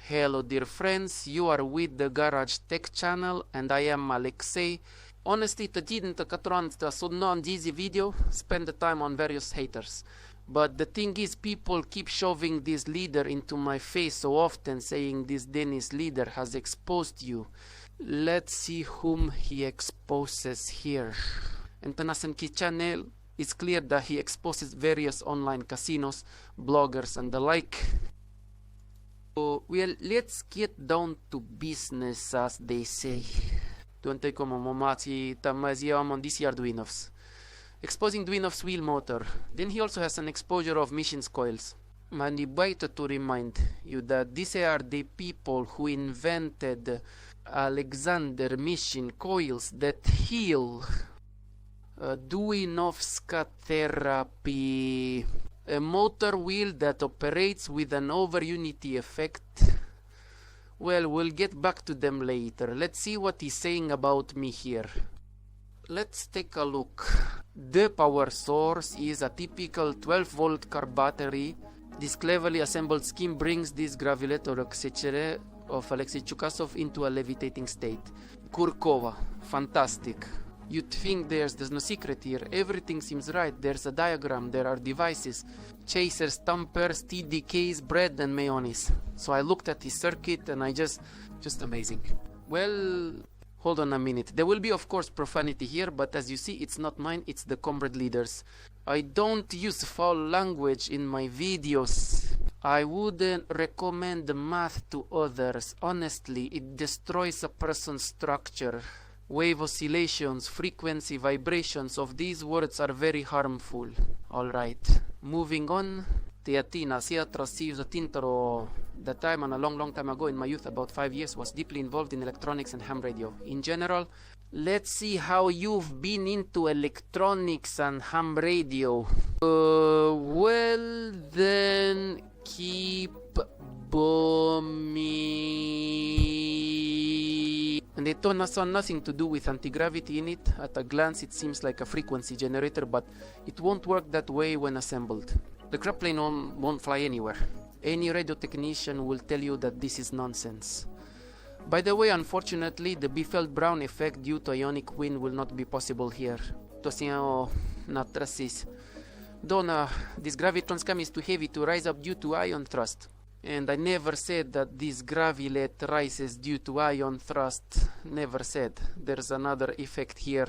Hello dear friends, you are with the Garage Tech channel and I am Alexei. Honestly, tădintă cătrontă să non easy video, spend the time on various haters. But the thing is, people keep shoving this leader into my face so often, saying this Dennis leader has exposed you. Let's see whom he exposes here. And Tanasenki channel, it's clear that he exposes various online casinos, bloggers and the like. Well, let's get down to business, as they say. Tuntei como momazi tamazia on this Arduinos. Exposing Duinov's wheel motor. Then he also has an exposure of missions coils. Manibite to remind you that these are the people who invented Alexander mission coils that heal. Duinovska therapy. A motor wheel that operates with an over-unity effect. Well, we'll get back to them later. Let's see what he's saying about me here. Let's take a look. The power source is a typical 12-volt car battery. This cleverly assembled scheme brings this gravitator etc. of Alexei Chukasov into a levitating state. Kurkova. Fantastic. You'd think there's no secret here. Everything seems right. There's a diagram, there are devices, chasers, thumpers, TDKs, bread and mayonnaise. So I looked at his circuit and I just amazing. Well, hold on a minute. There will be of course profanity here, but as you see, it's not mine, it's the comrade leaders. I don't use foul language in my videos. I wouldn't recommend math to others. Honestly, it destroys a person's structure. Wave oscillations, frequency, vibrations of these words are very harmful. Alright, moving on. Teatina, Tintero. The time and a long time ago in my youth, about 5 years, was deeply involved in electronics and ham radio. In general, let's see how you've been into electronics and ham radio. Well then, keep booming. And it saw nothing to do with anti-gravity in it. At a glance it seems like a frequency generator, but it won't work that way when assembled. The crap plane won't fly anywhere. Any radio technician will tell you that this is nonsense. By the way, unfortunately, the Biefeld-Brown effect due to ionic wind will not be possible here. Donna, this gravitron scam is too heavy to rise up due to ion thrust. And I never said that this gravilet rises due to ion thrust. Never said. There's another effect here.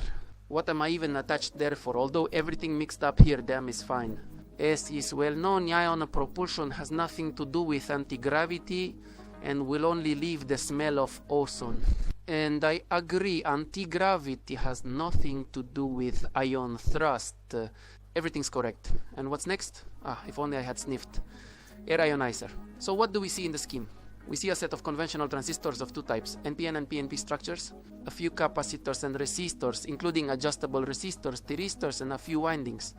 What am I even attached there for? Although everything mixed up here, damn is fine. As is well known, ion propulsion has nothing to do with anti-gravity and will only leave the smell of ozone. And I agree, anti-gravity has nothing to do with ion thrust. Everything's correct. And what's next? If only I had sniffed. Air ionizer. So what do we see in the scheme? We see a set of conventional transistors of two types, NPN and PNP structures, a few capacitors and resistors, including adjustable resistors, thyristors, and a few windings.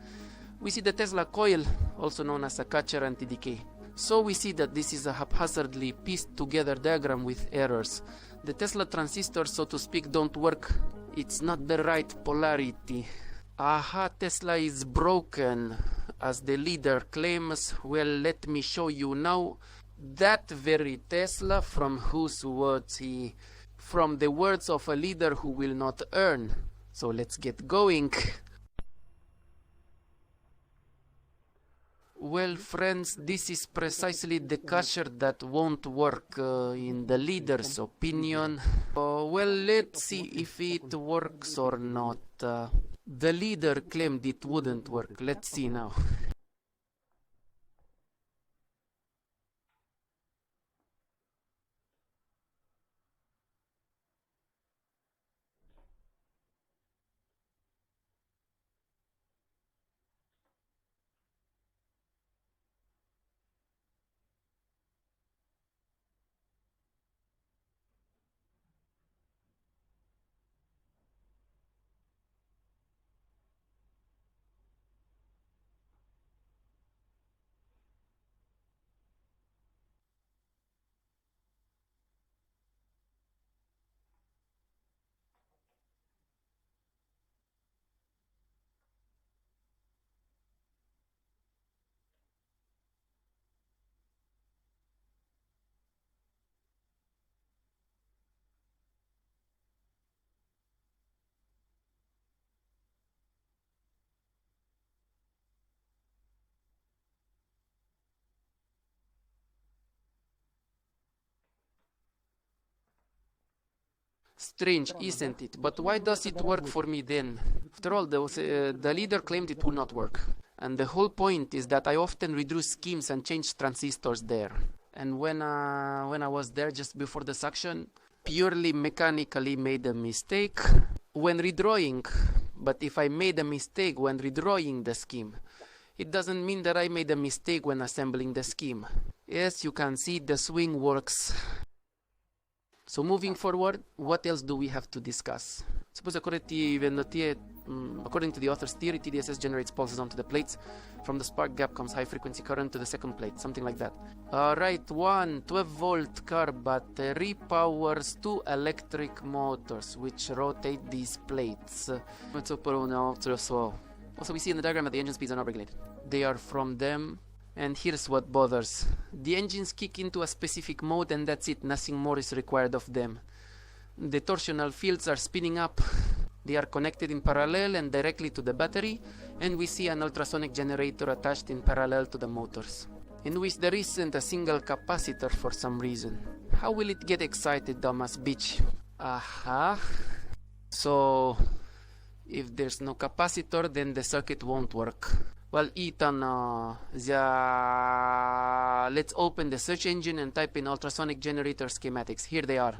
We see the Tesla coil, also known as a catcher anti-decay. So we see that this is a haphazardly pieced together diagram with errors. The Tesla transistors, so to speak, don't work. It's not the right polarity. Aha, Tesla is broken, as the leader claims. Well, let me show you now. That very Tesla, from whose words from the words of a leader who will not earn. So let's get going. Well, friends, this is precisely the catcher that won't work in the leader's opinion. Well, let's see if it works or not. The leader claimed it wouldn't work. Let's see now. Strange, isn't it? But why does it work for me then? After all, the leader claimed it would not work. And the whole point is that I often redraw schemes and change transistors there. And when I was there just before the suction, purely mechanically made a mistake when redrawing. But if I made a mistake when redrawing the scheme, it doesn't mean that I made a mistake when assembling the scheme. Yes, you can see the swing works. So moving forward, what else do we have to discuss? Suppose according to the author's theory, TDSS generates pulses onto the plates. From the spark gap comes high frequency current to the second plate, something like that. Alright, 12-volt car battery powers 2 electric motors which rotate these plates. Also we see in the diagram that the engine speeds are not regulated. They are from them. And here's what bothers. The engines kick into a specific mode and that's it, nothing more is required of them. The torsional fields are spinning up. They are connected in parallel and directly to the battery, and we see an ultrasonic generator attached in parallel to the motors, in which there isn't a single capacitor for some reason. How will it get excited, dumbass bitch? Aha. So, if there's no capacitor, then the circuit won't work. Well, Ethan, let's open the search engine and type in ultrasonic generator schematics. Here they are.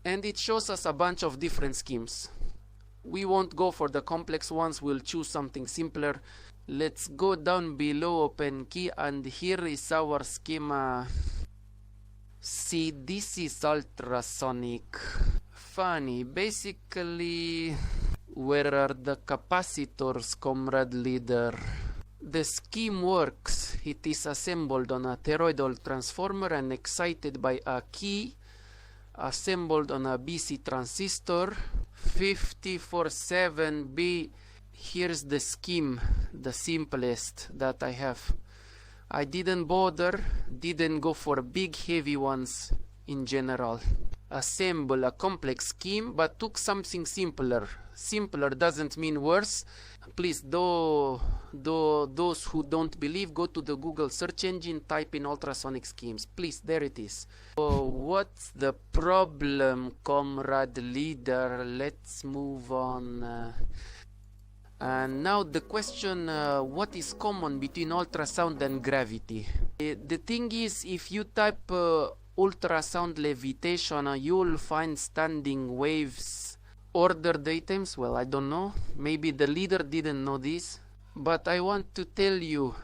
And it shows us a bunch of different schemes. We won't go for the complex ones, we'll choose something simpler. Let's go down below open key, and here is our schema. See, this is ultrasonic. Funny, basically, where are the capacitors, comrade leader? The scheme works. It is assembled on a toroidal transformer and excited by a key, assembled on a BC transistor. 54.7B. Here's the scheme, the simplest that I have. I didn't go for big heavy ones in general. Assemble a complex scheme, but took something simpler. Simpler doesn't mean worse. Please, those who don't believe, go to the Google search engine, type in ultrasonic schemes. Please, there it is. Oh, what's the problem, comrade leader? Let's move on. And now the question, what is common between ultrasound and gravity? The thing is, if you type ultrasound levitation, you'll find standing waves. Ordered items, well, I don't know. Maybe the leader didn't know this. But I want to tell you,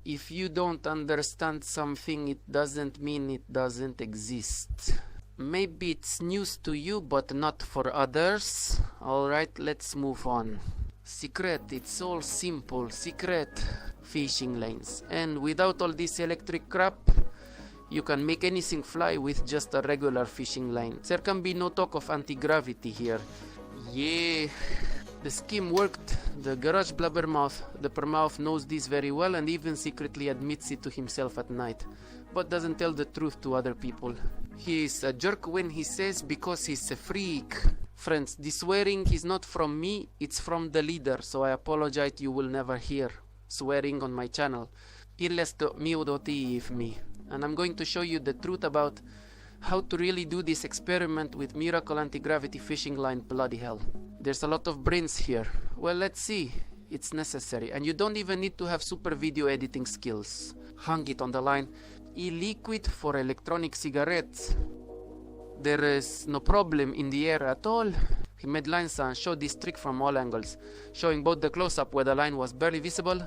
if you don't understand something, it doesn't mean it doesn't exist. Maybe it's news to you, but not for others. Alright, let's move on. Secret, it's all simple. Secret fishing lanes. And without all this electric crap, you can make anything fly with just a regular fishing line. There can be no talk of anti-gravity here. Yeah, the scheme worked. The garage blabbermouth, the permouth, knows this very well and even secretly admits it to himself at night, but doesn't tell the truth to other people. He is a jerk when he says because he's a freak. Friends, this swearing is not from me, it's from the leader, so I apologize, you will never hear swearing on my channel. me. And I'm going to show you the truth about how to really do this experiment with miracle anti-gravity fishing line. Bloody hell. There's a lot of brains here. Well, let's see. It's necessary. And you don't even need to have super video editing skills. Hang it on the line. E-liquid for electronic cigarettes. There is no problem in the air at all. He made lines and showed this trick from all angles, showing both the close-up where the line was barely visible,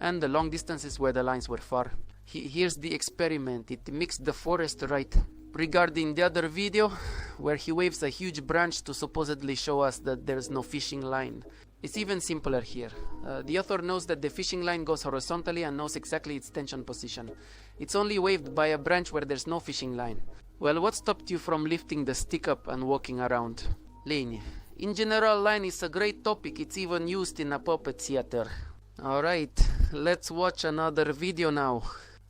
and the long distances where the lines were far. Here's the experiment. It mixed the forest right. Regarding the other video, where he waves a huge branch to supposedly show us that there's no fishing line, it's even simpler here. The author knows that the fishing line goes horizontally and knows exactly its tension position. It's only waved by a branch where there's no fishing line. Well, what stopped you from lifting the stick up and walking around? Lane. In general, line is a great topic. It's even used in a puppet theater. Alright, let's watch another video now,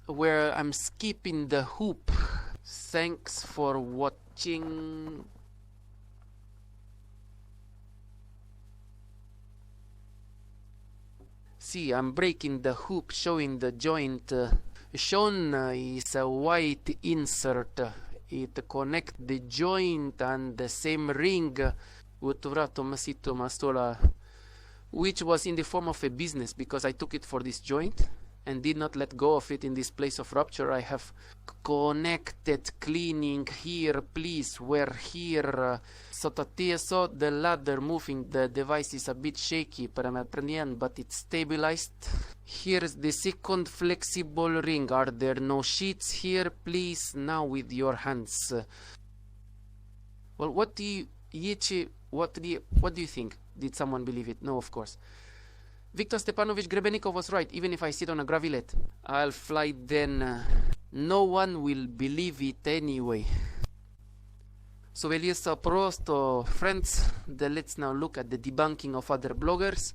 where I'm skipping the hoop. Thanks for watching. See, I'm breaking the hoop, showing the joint. Shown is a white insert it connect the joint and the same ring which was in the form of a business, because I took it for this joint and did not let go of it in this place of rupture. I have connected, cleaning here, please, where here. So the ladder moving, the device is a bit shaky, but it's stabilized. Here's the second flexible ring. Are there no sheets here, please? Now with your hands. Well, what do you think? Did someone believe it? No, of course. Victor Stepanovich Grebenikov was right. Even if I sit on a gravilet, I'll fly then. No one will believe it anyway. So, Eliasa Prosto, friends, let's now look at the debunking of other bloggers.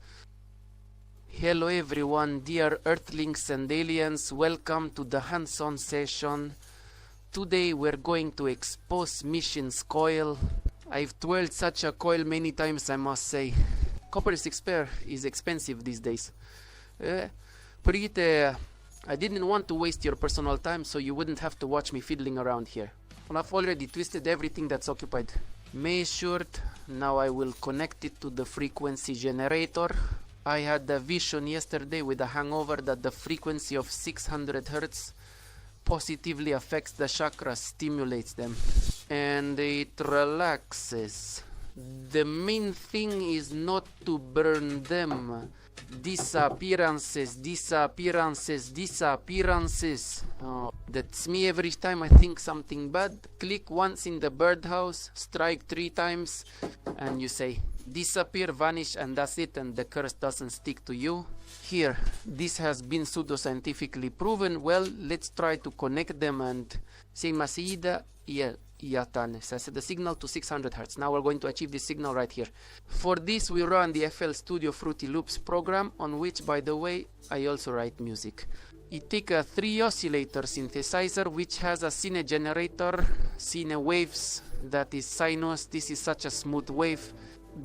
Hello everyone, dear Earthlings and aliens. Welcome to the hands-on session. Today we're going to expose Mission's coil. I've twirled such a coil many times, I must say. Copper 6 pair is expensive these days. I didn't want to waste your personal time, so you wouldn't have to watch me fiddling around here. Well, I've already twisted everything that's occupied. Measured. Now I will connect it to the frequency generator. I had a vision yesterday with a hangover that the frequency of 600 Hz positively affects the chakras, stimulates them, and it relaxes. The main thing is not to burn them. Disappearances, disappearances, disappearances. Oh, that's me every time I think something bad. Click once in the birdhouse, strike 3 times, and you say disappear, vanish, and that's it, and the curse doesn't stick to you. Here, this has been pseudoscientifically proven. Well, let's try to connect them and say Masida Yatan. So I set the signal to 600 Hz. Now we're going to achieve this signal right here. For this, we run the FL Studio Fruity Loops program, on which, by the way, I also write music. It takes a 3 oscillator synthesizer, which has a sine generator, sine waves, that is sinus. This is such a smooth wave.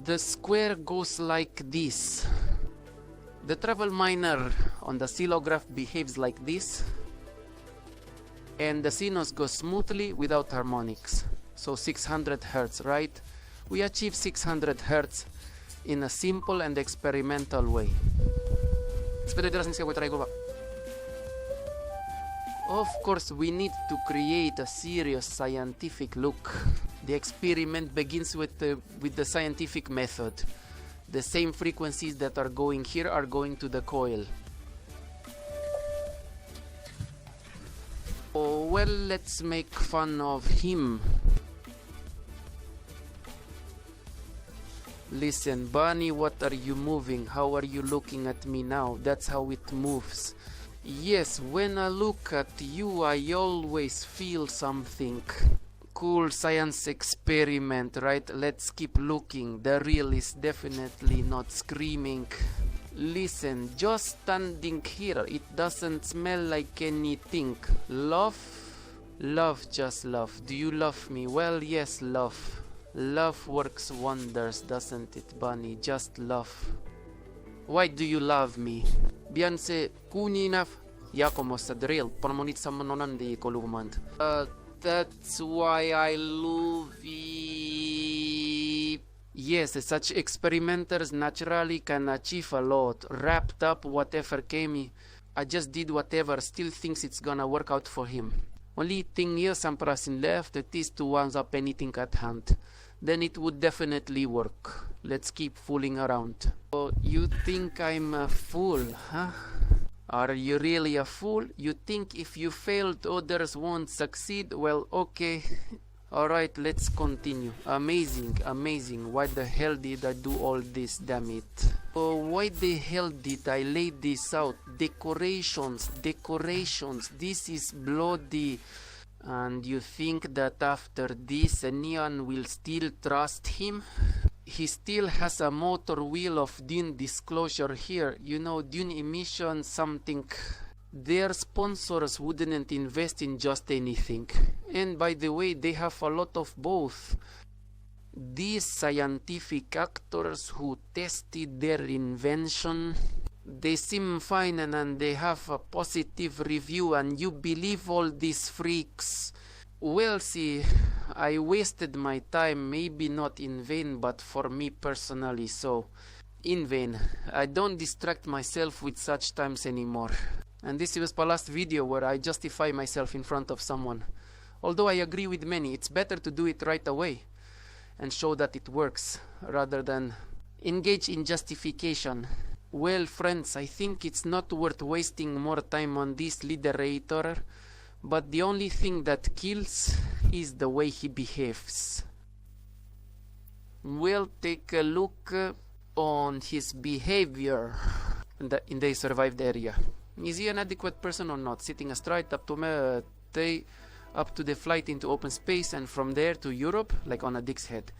The square goes like this. The travel miner on the oscillograph behaves like this, and the sinus goes smoothly without harmonics. So 600 Hz, right? We achieve 600 Hz in a simple and experimental way. Of course, we need to create a serious scientific look. The experiment begins with the scientific method. The same frequencies that are going here are going to the coil. Oh, well, let's make fun of him. Listen, Bunny, what are you moving? How are you looking at me now? That's how it moves. Yes, when I look at you, I always feel something. Cool science experiment, right? Let's keep looking. The reel is definitely not screaming. Listen, just standing here, it doesn't smell like anything. Love? Love, just love. Do you love me? Well, yes, love. Love works wonders, doesn't it, Bunny? Just love. Why do you love me? Beyonce, kuninaf, jakomossa drill, pormonit samononandi kolumand. That's why I love you. Yes, such experimenters naturally can achieve a lot. Wrapped up whatever came. I just did whatever, still thinks it's gonna work out for him. Only thing is, I'm pressing left, it is to one up anything at hand. Then it would definitely work. Let's keep fooling around. Oh, you think I'm a fool, huh? Are you really a fool? You think if you failed, others won't succeed? Well, okay. Alright, let's continue. Amazing, amazing. Why the hell did I do all this, damn it? Oh, why the hell did I lay this out? Decorations, decorations. This is bloody. And you think that after this, anyone will still trust him? He still has a motor wheel of Dune disclosure here. You know, Dune emission something. Their sponsors wouldn't invest in just anything. And by the way, they have a lot of both. These scientific actors who tested their invention, they seem fine and they have a positive review, and you believe all these freaks. Well, see, I wasted my time, maybe not in vain, but for me personally, so in vain. I don't distract myself with such times anymore. And this was my last video where I justify myself in front of someone. Although I agree with many, it's better to do it right away and show that it works rather than engage in justification. Well, friends, I think it's not worth wasting more time on this liderator, but the only thing that kills is the way he behaves. We'll take a look on his behavior in the survived area. Is he an adequate person or not? Sitting astride up to the flight into open space and from there to Europe, like on a dick's head.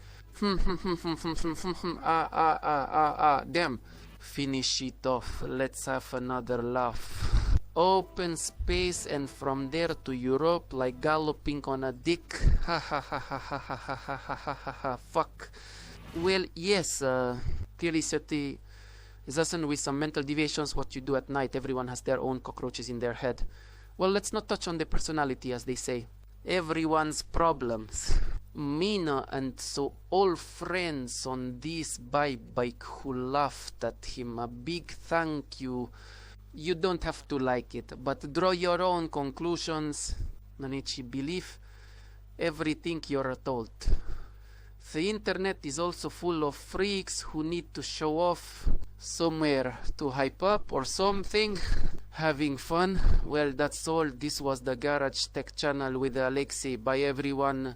Damn. Finish it off. Let's have another laugh. Open space and from there to Europe, like galloping on a dick. Ha ha ha ha ha ha ha ha ha ha ha ha. Fuck. Well, yes, clearly certainly is also with some mental deviations what you do at night. Everyone has their own cockroaches in their head. Well, let's not touch on the personality, as they say. Everyone's problems. Mina and so all friends on this bike who laughed at him, a big thank you. You don't have to like it, but draw your own conclusions. Nanichi believe everything you're told. The internet is also full of freaks who need to show off somewhere to hype up or something. Having fun. Well, that's all. This was the Garage Tech channel with Alexei. Bye everyone.